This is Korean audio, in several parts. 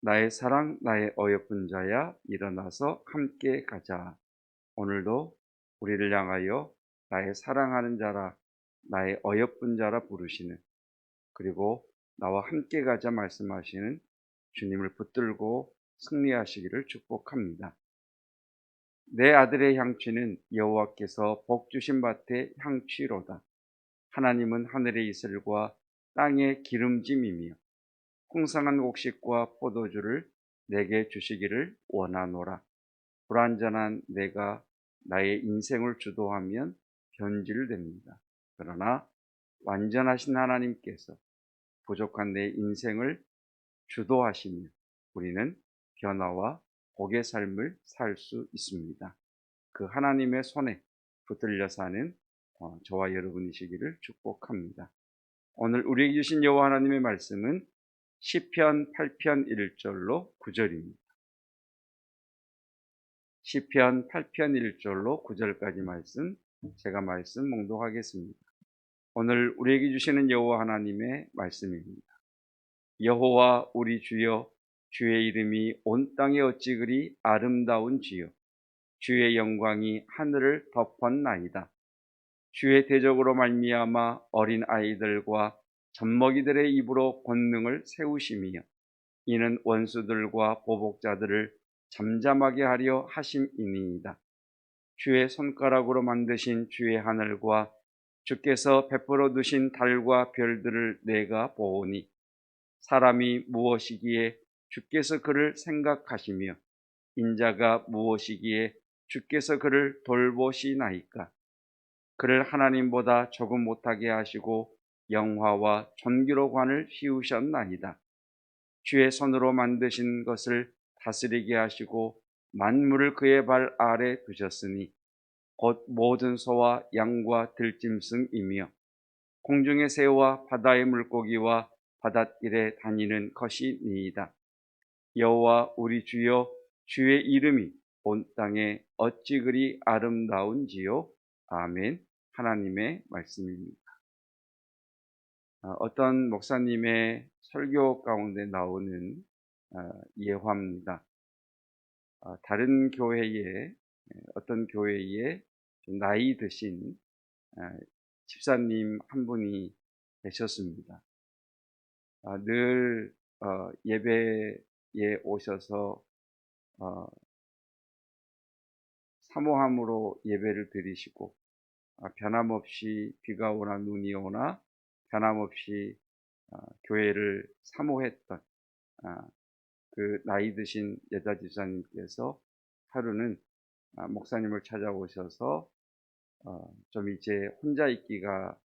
나의 사랑, 나의 어여쁜 자야, 일어나서 함께 가자. 오늘도 우리를 향하여 나의 사랑하는 자라, 나의 어여쁜 자라 부르시는, 그리고 나와 함께 가자 말씀하시는 주님을 붙들고 승리하시기를 축복합니다. 내 아들의 향취는 여호와께서 복 주신 밭의 향취로다. 하나님은 하늘의 이슬과 땅의 기름짐이며 풍성한 곡식과 포도주를 내게 주시기를 원하노라. 불완전한 내가 나의 인생을 주도하면 변질됩니다. 그러나 완전하신 하나님께서 부족한 내 인생을 주도하시며 우리는 변화와 복의 삶을 살 수 있습니다. 그 하나님의 손에 붙들려 사는 저와 여러분이시기를 축복합니다. 오늘 우리에게 주신 여호와 하나님의 말씀은 시편 8편 1절로 9절입니다. 시편 8편 1절로 9절까지 말씀, 제가 말씀 몽독하겠습니다. 오늘 우리에게 주시는 여호와 하나님의 말씀입니다. 여호와 우리 주여, 주의 이름이 온 땅에 어찌 그리 아름다운지요. 주의 영광이 하늘을 덮었나이다. 주의 대적으로 말미암아 어린 아이들과 젖먹이들의 입으로 권능을 세우시며 이는 원수들과 보복자들을 잠잠하게 하려 하심이니이다. 주의 손가락으로 만드신 주의 하늘과 주께서 베풀어 두신 달과 별들을 내가 보오니 사람이 무엇이기에 주께서 그를 생각하시며 인자가 무엇이기에 주께서 그를 돌보시나이까. 그를 하나님보다 조금 못하게 하시고 영화와 존귀로 관을 씌우셨나이다. 주의 손으로 만드신 것을 다스리게 하시고 만물을 그의 발 아래 두셨으니 곧 모든 소와 양과 들짐승이며 공중의 새와 바다의 물고기와 바닷길에 다니는 것이니이다. 여호와 우리 주여, 주의 이름이 온 땅에 어찌 그리 아름다운지요. 아멘. 하나님의 말씀입니다. 어떤 목사님의 설교 가운데 나오는 예화입니다. 다른 교회에, 어떤 교회에 나이 드신 집사님 한 분이 계셨습니다. 늘 예배에 오셔서 사모함으로 예배를 드리시고 변함없이 비가 오나 눈이 오나 변함없이 교회를 사모했던 그 나이 드신 여자 집사님께서 하루는 목사님을 찾아오셔서 좀 이제 혼자 있기가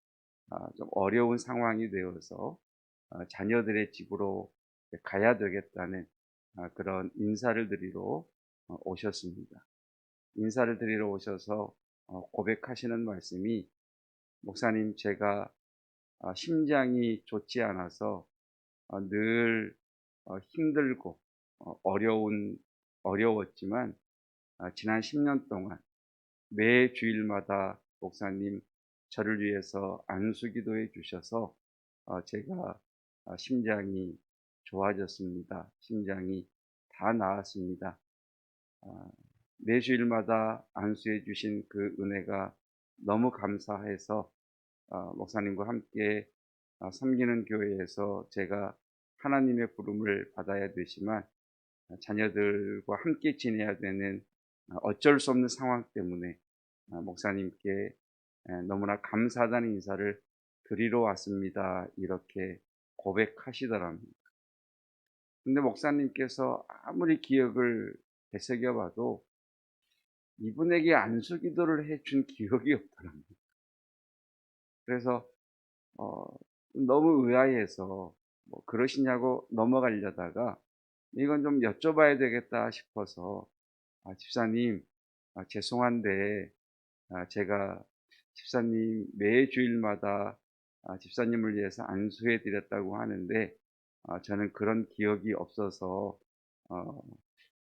좀 어려운 상황이 되어서 자녀들의 집으로 가야 되겠다는 그런 인사를 드리러 오셨습니다. 인사를 드리러 오셔서 고백하시는 말씀이, 목사님, 제가 심장이 좋지 않아서 늘 힘들고 어려웠지만 지난 10년 동안 매 주일마다 목사님 저를 위해서 안수기도해 주셔서 제가 심장이 좋아졌습니다. 심장이 다 나았습니다. 매 주일마다 안수해 주신 그 은혜가 너무 감사해서 목사님과 함께 섬기는 교회에서 제가 하나님의 부름을 받아야 되지만 자녀들과 함께 지내야 되는 어쩔 수 없는 상황 때문에 목사님께 너무나 감사하다는 인사를 드리러 왔습니다. 이렇게 고백하시더랍니다. 근데 목사님께서 아무리 기억을 되새겨 봐도 이분에게 안수 기도를 해준 기억이 없더랍니다. 그래서 너무 의아해서 뭐 그러시냐고 넘어가려다가 이건 좀 여쭤봐야 되겠다 싶어서 집사님, 죄송한데 제가 집사님 매 주일마다 집사님을 위해서 안수해 드렸다고 하는데 저는 그런 기억이 없어서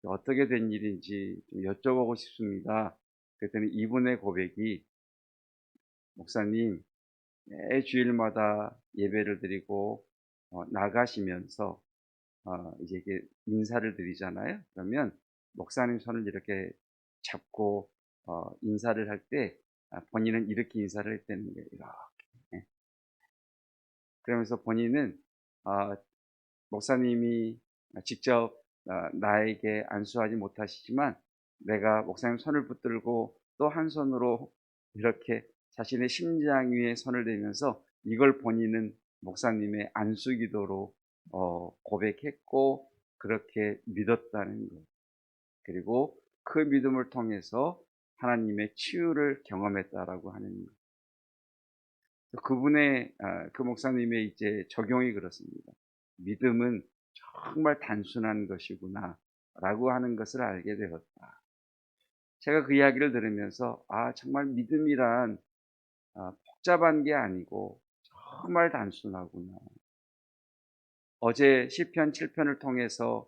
어떻게 된 일인지 좀 여쭤보고 싶습니다. 그랬더니 이분의 고백이, 목사님, 매 주일마다 예배를 드리고 나가시면서 이제 이게 인사를 드리잖아요. 그러면 목사님 손을 이렇게 잡고 인사를 할 때 본인은 이렇게 인사를 했다는 거예요. 이렇게. 예. 그러면서 본인은 목사님이 직접 나에게 안수하지 못하시지만 내가 목사님 손을 붙들고 또 한 손으로 이렇게 자신의 심장 위에 손을 대면서 이걸 본인은 목사님의 안수 기도로 고백했고 그렇게 믿었다는 것. 그리고 그 믿음을 통해서 하나님의 치유를 경험했다라고 하는 것. 그분의 그 목사님의 이제 적용이 그렇습니다. 믿음은 정말 단순한 것이구나라고 하는 것을 알게 되었다. 제가 그 이야기를 들으면서 정말 믿음이란 복잡한 게 아니고 정말 단순하구나. 어제 시편 7편을 통해서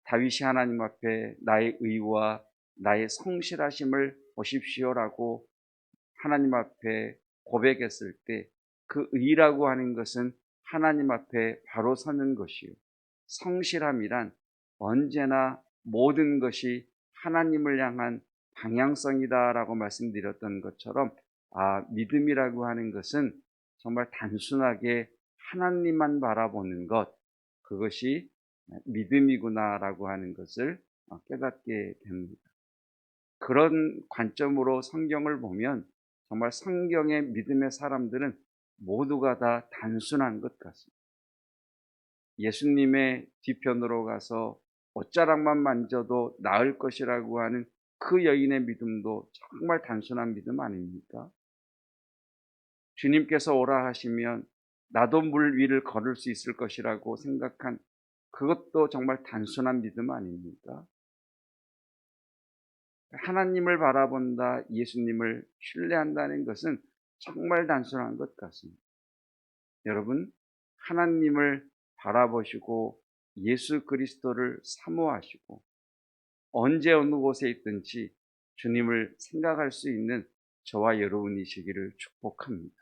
다윗이 하나님 앞에 나의 의와 나의 성실하심을 보십시오라고 하나님 앞에 고백했을 때 그 의라고 하는 것은 하나님 앞에 바로 서는 것이요. 성실함이란 언제나 모든 것이 하나님을 향한 방향성이다라고 말씀드렸던 것처럼 믿음이라고 하는 것은 정말 단순하게 하나님만 바라보는 것, 그것이 믿음이구나라고 하는 것을 깨닫게 됩니다. 그런 관점으로 성경을 보면 정말 성경의 믿음의 사람들은 모두가 다 단순한 것 같습니다. 예수님의 뒤편으로 가서 옷자락만 만져도 나을 것이라고 하는 그 여인의 믿음도 정말 단순한 믿음 아닙니까? 주님께서 오라 하시면 나도 물 위를 걸을 수 있을 것이라고 생각한 그것도 정말 단순한 믿음 아닙니까? 하나님을 바라본다, 예수님을 신뢰한다는 것은 정말 단순한 것 같습니다. 여러분, 하나님을 바라보시고 예수 그리스도를 사모하시고 언제 어느 곳에 있든지 주님을 생각할 수 있는 저와 여러분이시기를 축복합니다.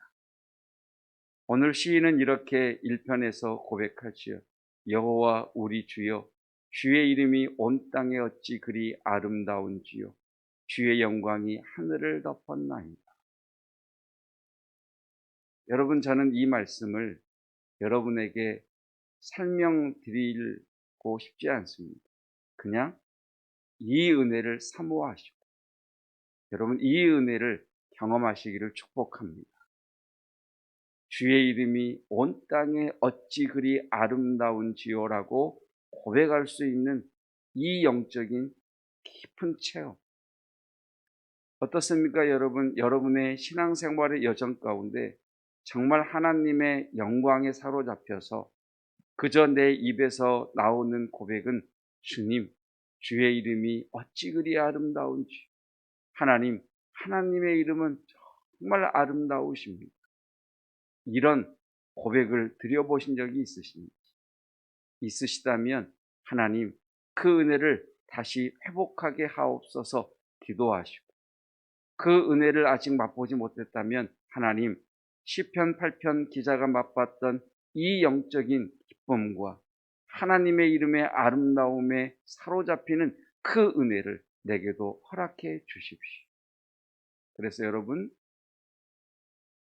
오늘 시인은 이렇게 1편에서 고백하지요. 여호와 우리 주여, 주의 이름이 온 땅에 어찌 그리 아름다운지요. 주의 영광이 하늘을 덮었나이다. 여러분, 저는 이 말씀을 여러분에게 설명드리고 싶지 않습니다. 그냥 이 은혜를 사모하시고 여러분 이 은혜를 경험하시기를 축복합니다. 주의 이름이 온 땅에 어찌 그리 아름다운지요라고 고백할 수 있는 이 영적인 깊은 체험 어떻습니까? 여러분, 여러분의 신앙생활의 여정 가운데 정말 하나님의 영광에 사로잡혀서 그저 내 입에서 나오는 고백은 주님, 주의 이름이 어찌 그리 아름다운지. 하나님, 하나님의 이름은 정말 아름다우십니다. 이런 고백을 드려보신 적이 있으시다면 하나님, 그 은혜를 다시 회복하게 하옵소서 기도하시고 그 은혜를 아직 맛보지 못했다면 하나님, 시편 8편 기자가 맛봤던 이 영적인 기쁨과 하나님의 이름의 아름다움에 사로잡히는 그 은혜를 내게도 허락해 주십시오. 그래서 여러분,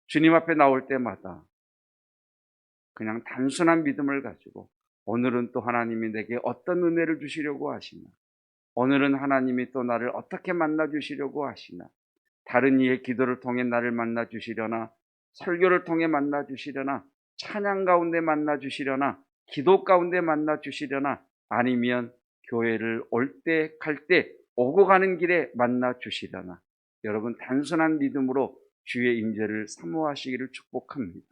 주님 앞에 나올 때마다 그냥 단순한 믿음을 가지고 오늘은 또 하나님이 내게 어떤 은혜를 주시려고 하시나, 오늘은 하나님이 또 나를 어떻게 만나 주시려고 하시나, 다른 이의 기도를 통해 나를 만나 주시려나, 설교를 통해 만나 주시려나, 찬양 가운데 만나 주시려나, 기도 가운데 만나 주시려나, 아니면 교회를 올 때, 갈 때, 오고 가는 길에 만나 주시려나, 여러분 단순한 믿음으로 주의 임재를 사모하시기를 축복합니다.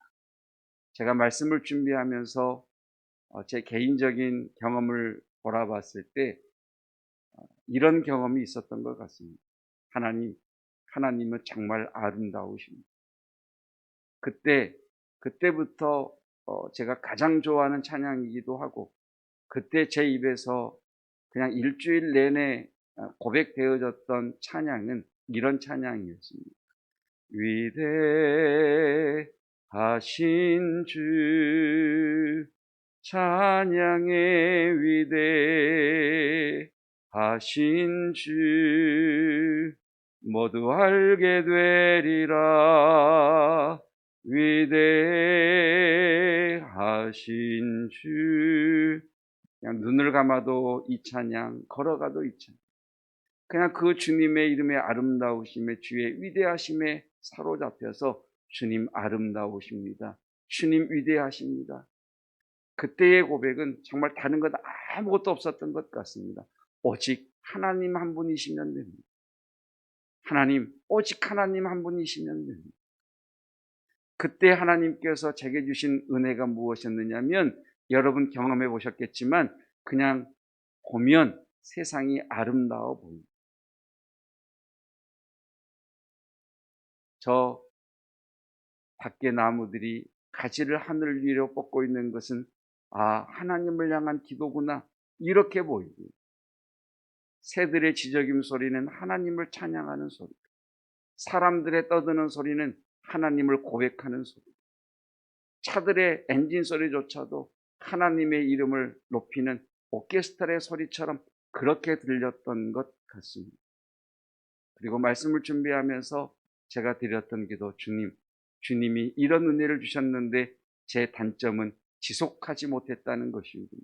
제가 말씀을 준비하면서 제 개인적인 경험을 돌아봤을 때 이런 경험이 있었던 것 같습니다. 하나님은 정말 아름다우십니다. 그때부터 제가 가장 좋아하는 찬양이기도 하고, 그때 제 입에서 그냥 일주일 내내 고백되어졌던 찬양은 이런 찬양이었습니다. 위대하신 주, 찬양의 위대하신 주 모두 알게 되리라. 위대하신 주. 그냥 눈을 감아도 이 찬양, 걸어가도 이 찬양, 그냥 그 주님의 이름의 아름다우심에, 주의 위대하심에 사로잡혀서 주님 아름다우십니다, 주님 위대하십니다. 그때의 고백은 정말 다른 것 아무것도 없었던 것 같습니다. 오직 하나님 한 분이시면 됩니다. 하나님, 오직 하나님 한 분이시면 됩니다. 그때 하나님께서 제게 주신 은혜가 무엇이었느냐면, 여러분 경험해 보셨겠지만 그냥 보면 세상이 아름다워 보입니다. 저 밖에 나무들이 가지를 하늘 위로 뻗고 있는 것은 하나님을 향한 기도구나, 이렇게 보이고, 새들의 지저귀 소리는 하나님을 찬양하는 소리, 사람들의 떠드는 소리는 하나님을 고백하는 소리, 차들의 엔진 소리조차도 하나님의 이름을 높이는 오케스트라의 소리처럼 그렇게 들렸던 것 같습니다. 그리고 말씀을 준비하면서 제가 드렸던 기도, 주님이 이런 은혜를 주셨는데 제 단점은 지속하지 못했다는 것입니다.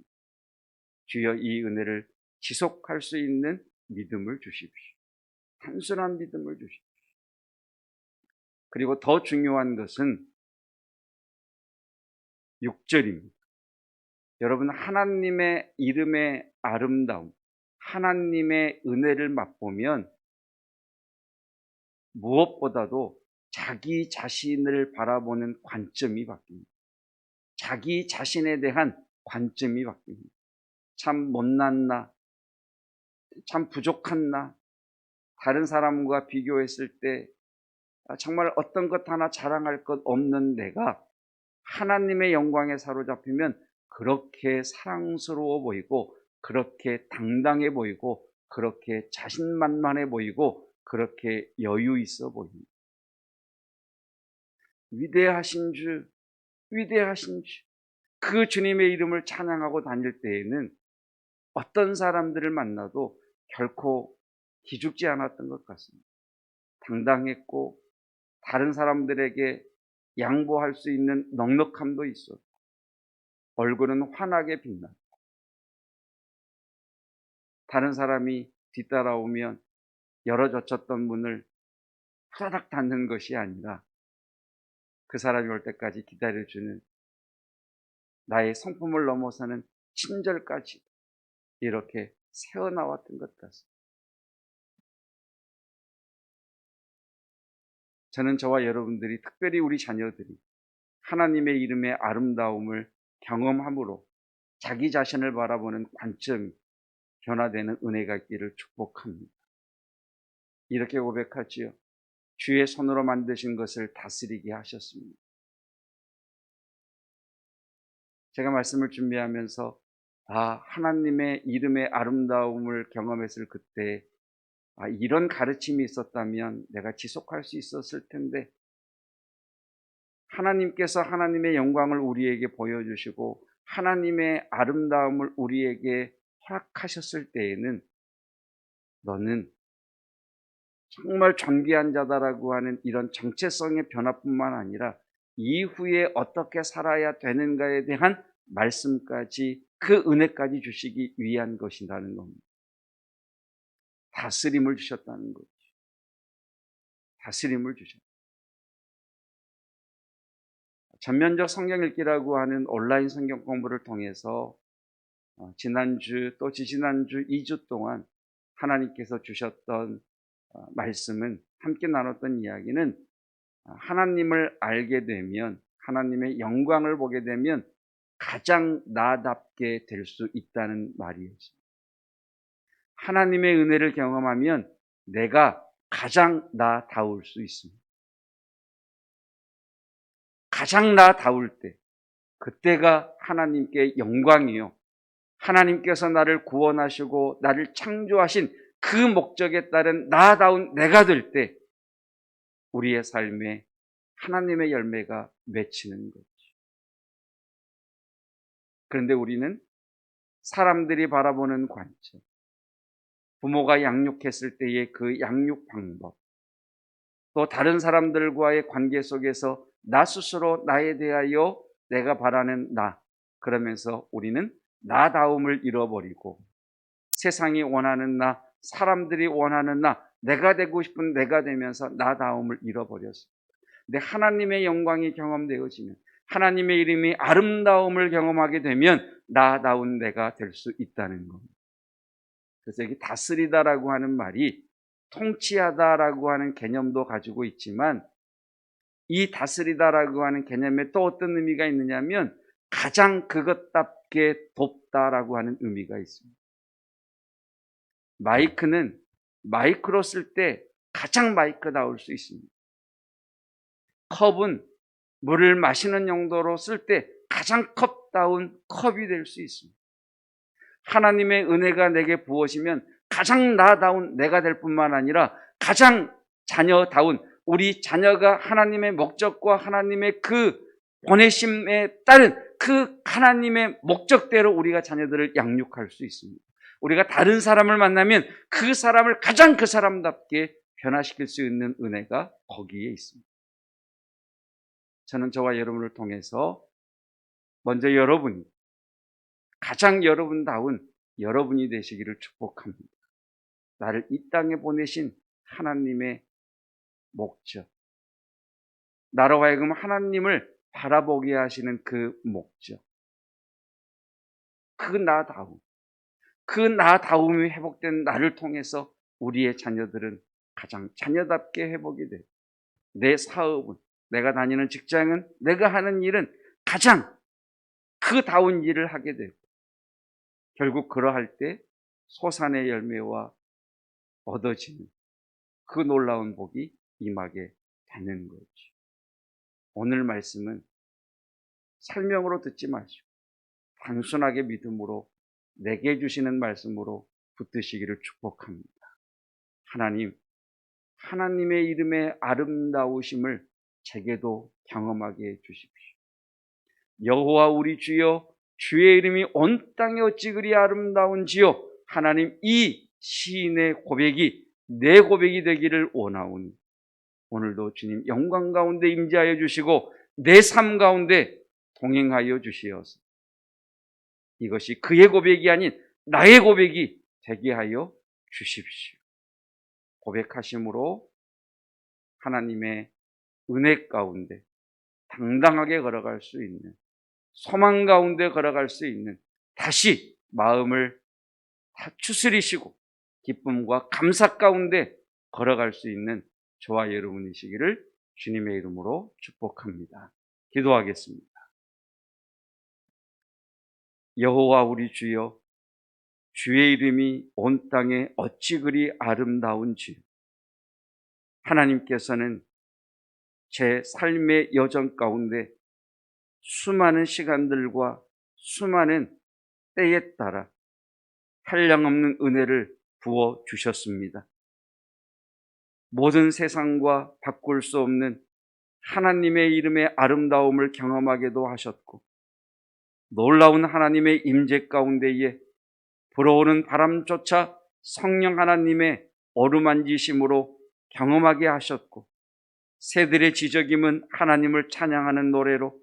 주여, 이 은혜를 지속할 수 있는 믿음을 주십시오. 단순한 믿음을 주십시오. 그리고 더 중요한 것은 6절입니다. 여러분, 하나님의 이름의 아름다움, 하나님의 은혜를 맛보면 무엇보다도 자기 자신을 바라보는 관점이 바뀝니다. 자기 자신에 대한 관점이 바뀝니다. 참 못난 나, 참 부족한 나, 다른 사람과 비교했을 때 정말 어떤 것 하나 자랑할 것 없는 내가 하나님의 영광에 사로잡히면 그렇게 사랑스러워 보이고, 그렇게 당당해 보이고, 그렇게 자신만만해 보이고, 그렇게 여유 있어 보입니다. 위대하신 주, 위대하신 주, 그 주님의 이름을 찬양하고 다닐 때에는 어떤 사람들을 만나도 결코 기죽지 않았던 것 같습니다. 당당했고, 다른 사람들에게 양보할 수 있는 넉넉함도 있었고, 얼굴은 환하게 빛나, 다른 사람이 뒤따라오면 열어젖혔던 문을 후다닥 닫는 것이 아니라 그 사람이 올 때까지 기다려주는, 나의 성품을 넘어서는 친절까지 이렇게 새어나왔던 것 같습니다. 저는 저와 여러분들이, 특별히 우리 자녀들이 하나님의 이름의 아름다움을 경험함으로 자기 자신을 바라보는 관점이 변화되는 은혜가 있기를 축복합니다. 이렇게 고백하지요. 주의 손으로 만드신 것을 다스리게 하셨습니다. 제가 말씀을 준비하면서 하나님의 이름의 아름다움을 경험했을 그때 이런 가르침이 있었다면 내가 지속할 수 있었을 텐데, 하나님께서 하나님의 영광을 우리에게 보여주시고 하나님의 아름다움을 우리에게 허락하셨을 때에는 너는 정말 존귀한 자다라고 하는 이런 정체성의 변화뿐만 아니라 이후에 어떻게 살아야 되는가에 대한 말씀까지, 그 은혜까지 주시기 위한 것이라는 겁니다. 다스림을 주셨다는 거죠. 다스림을 주셨다. 전면적 성경 읽기라고 하는 온라인 성경 공부를 통해서 지난주 또 지지난주 2주 동안 하나님께서 주셨던 말씀은, 함께 나눴던 이야기는, 하나님을 알게 되면, 하나님의 영광을 보게 되면 가장 나답게 될 수 있다는 말이었습니다. 하나님의 은혜를 경험하면 내가 가장 나다울 수 있습니다. 가장 나다울 때, 그때가 하나님께 영광이요, 하나님께서 나를 구원하시고 나를 창조하신 그 목적에 따른 나다운 내가 될 때 우리의 삶에 하나님의 열매가 맺히는 거죠. 그런데 우리는 사람들이 바라보는 관점, 부모가 양육했을 때의 그 양육 방법, 또 다른 사람들과의 관계 속에서 나 스스로 나에 대하여 내가 바라는 나, 그러면서 우리는 나다움을 잃어버리고 세상이 원하는 나, 사람들이 원하는 나, 내가 되고 싶은 내가 되면서 나다움을 잃어버렸습니다. 근데 하나님의 영광이 경험되어지면, 하나님의 이름이 아름다움을 경험하게 되면 나다운 내가 될 수 있다는 겁니다. 그래서 여기 다스리다라고 하는 말이 통치하다라고 하는 개념도 가지고 있지만, 이 다스리다라고 하는 개념에 또 어떤 의미가 있느냐면 가장 그것답게 돕다라고 하는 의미가 있습니다. 마이크는 마이크로 쓸 때 가장 마이크다울 수 있습니다. 컵은 물을 마시는 용도로 쓸 때 가장 컵다운 컵이 될 수 있습니다. 하나님의 은혜가 내게 부어지면 가장 나다운 내가 될 뿐만 아니라 가장 자녀다운 우리 자녀가 하나님의 목적과 하나님의 그 보내심에 따른 그 하나님의 목적대로 우리가 자녀들을 양육할 수 있습니다. 우리가 다른 사람을 만나면 그 사람을 가장 그 사람답게 변화시킬 수 있는 은혜가 거기에 있습니다. 저는 저와 여러분을 통해서 먼저 여러분이 가장 여러분다운 여러분이 되시기를 축복합니다. 나를 이 땅에 보내신 하나님의 목적, 나로 하여금 하나님을 바라보게 하시는 그 목적, 그 나다움, 그 나다움이 회복된 나를 통해서 우리의 자녀들은 가장 자녀답게 회복이 돼요. 내 사업은, 내가 다니는 직장은, 내가 하는 일은 가장 그 다운 일을 하게 되고, 결국 그러할 때 소산의 열매와 얻어지는 그 놀라운 복이 임하게 되는 거죠. 오늘 말씀은 설명으로 듣지 마시고 단순하게 믿음으로 내게 주시는 말씀으로 붙드시기를 축복합니다. 하나님, 하나님의 이름의 아름다우심을 제게도 경험하게 해 주십시오. 여호와 우리 주여, 주의 이름이 온 땅에 어찌 그리 아름다운지요. 하나님, 이 시인의 고백이 내 고백이 되기를 원하오니 오늘도 주님 영광 가운데 임재하여 주시고 내 삶 가운데 동행하여 주시어서 이것이 그의 고백이 아닌 나의 고백이 되게 하여 주십시오. 고백하심으로 하나님의 은혜 가운데 당당하게 걸어갈 수 있는, 소망 가운데 걸어갈 수 있는, 다시 마음을 다 추스리시고 기쁨과 감사 가운데 걸어갈 수 있는 저와 여러분이시기를 주님의 이름으로 축복합니다. 기도하겠습니다. 여호와 우리 주여, 주의 이름이 온 땅에 어찌 그리 아름다운지, 하나님께서는 제 삶의 여정 가운데 수많은 시간들과 수많은 때에 따라 한량없는 은혜를 부어 주셨습니다. 모든 세상과 바꿀 수 없는 하나님의 이름의 아름다움을 경험하게도 하셨고, 놀라운 하나님의 임재 가운데에 불어오는 바람조차 성령 하나님의 어루만지심으로 경험하게 하셨고, 새들의 지저김은 하나님을 찬양하는 노래로,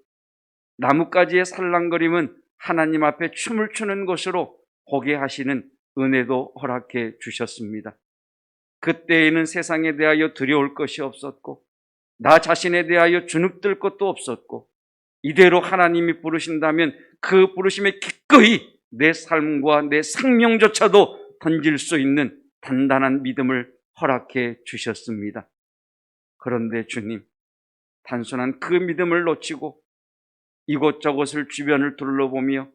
나뭇가지의 살랑거림은 하나님 앞에 춤을 추는 것으로 보게 하시는 은혜도 허락해 주셨습니다. 그때에는 세상에 대하여 두려울 것이 없었고, 나 자신에 대하여 주눅들 것도 없었고, 이대로 하나님이 부르신다면 그 부르심에 기꺼이 내 삶과 내 생명조차도 던질 수 있는 단단한 믿음을 허락해 주셨습니다. 그런데 주님, 단순한 그 믿음을 놓치고 이곳저곳을 주변을 둘러보며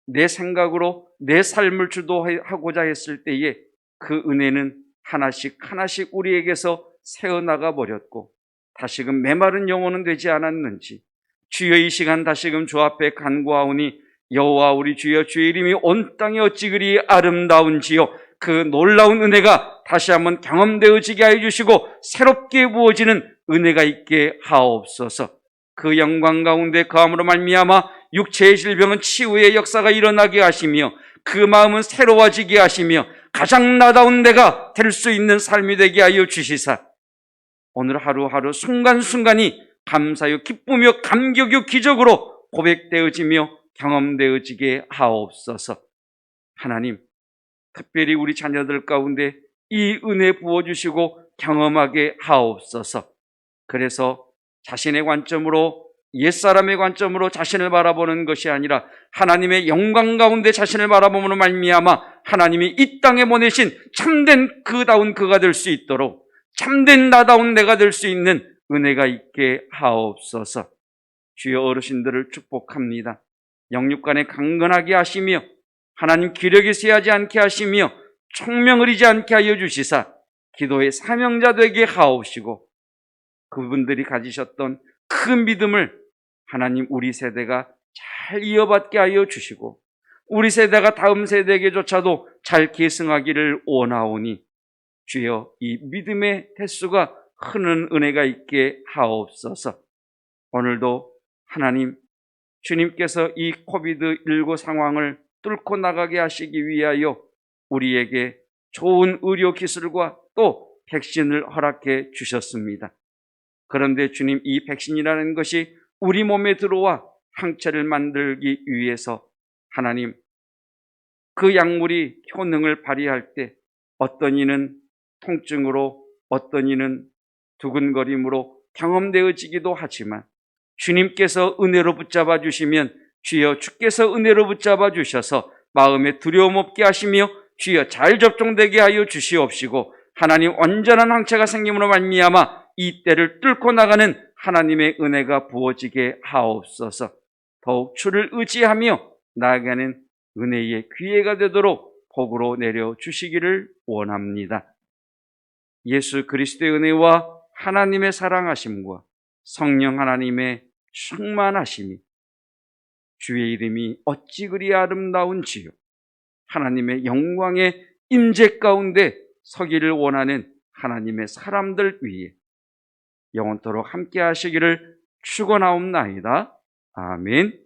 내 생각으로 내 삶을 주도하고자 했을 때에 그 은혜는 하나씩 하나씩 우리에게서 새어나가 버렸고, 다시금 메마른 영혼은 되지 않았는지 주여 이 시간 다시금 주 앞에 간구하오니, 여호와 우리 주여, 주의 이름이 온 땅에 어찌 그리 아름다운지요. 그 놀라운 은혜가 다시 한번 경험되어지게 해주시고 새롭게 부어지는 은혜가 있게 하옵소서. 그 영광 가운데 거함으로 말미암아 육체의 질병은 치유의 역사가 일어나게 하시며 그 마음은 새로워지게 하시며 가장 나다운 내가 될 수 있는 삶이 되게 하여 주시사 오늘 하루하루 순간순간이 감사요 기쁘며 감격요 기적으로 고백되어지며 경험되어지게 하옵소서. 하나님, 특별히 우리 자녀들 가운데 이 은혜 부어주시고 경험하게 하옵소서. 그래서 자신의 관점으로, 옛사람의 관점으로 자신을 바라보는 것이 아니라 하나님의 영광 가운데 자신을 바라보므로 말미암아 하나님이 이 땅에 보내신 참된 그다운 그가 될 수 있도록, 참된 나다운 내가 될 수 있는 은혜가 있게 하옵소서. 주여, 어르신들을 축복합니다. 영육간에 강건하게 하시며 하나님 기력이 쇠하지 않게 하시며 총명을 잃지 않게 하여 주시사 기도의 사명자 되게 하옵시고 그분들이 가지셨던 그 믿음을 하나님 우리 세대가 잘 이어받게 하여 주시고 우리 세대가 다음 세대에게조차도 잘 계승하기를 원하오니 주여, 이 믿음의 대수가 흐르는 은혜가 있게 하옵소서. 오늘도 하나님, 주님께서 이 코비드19 상황을 뚫고 나가게 하시기 위하여 우리에게 좋은 의료 기술과 또 백신을 허락해 주셨습니다. 그런데 주님, 이 백신이라는 것이 우리 몸에 들어와 항체를 만들기 위해서 하나님, 그 약물이 효능을 발휘할 때 어떤 이는 통증으로, 어떤 이는 두근거림으로 경험되어지기도 하지만 주님께서 은혜로 붙잡아 주시면 주여, 주께서 은혜로 붙잡아 주셔서 마음에 두려움 없게 하시며 주여 잘 접종되게 하여 주시옵시고 하나님 온전한 항체가 생김으로 말미암아 이 때를 뚫고 나가는 하나님의 은혜가 부어지게 하옵소서. 더욱 주를 의지하며 나아가는 은혜의 기회가 되도록 복으로 내려주시기를 원합니다. 예수 그리스도의 은혜와 하나님의 사랑하심과 성령 하나님의 충만하심이 주의 이름이 어찌 그리 아름다운지요. 하나님의 영광의 임재 가운데 서기를 원하는 하나님의 사람들 위에 영원토록 함께 하시기를 축원하옵나이다. 아멘.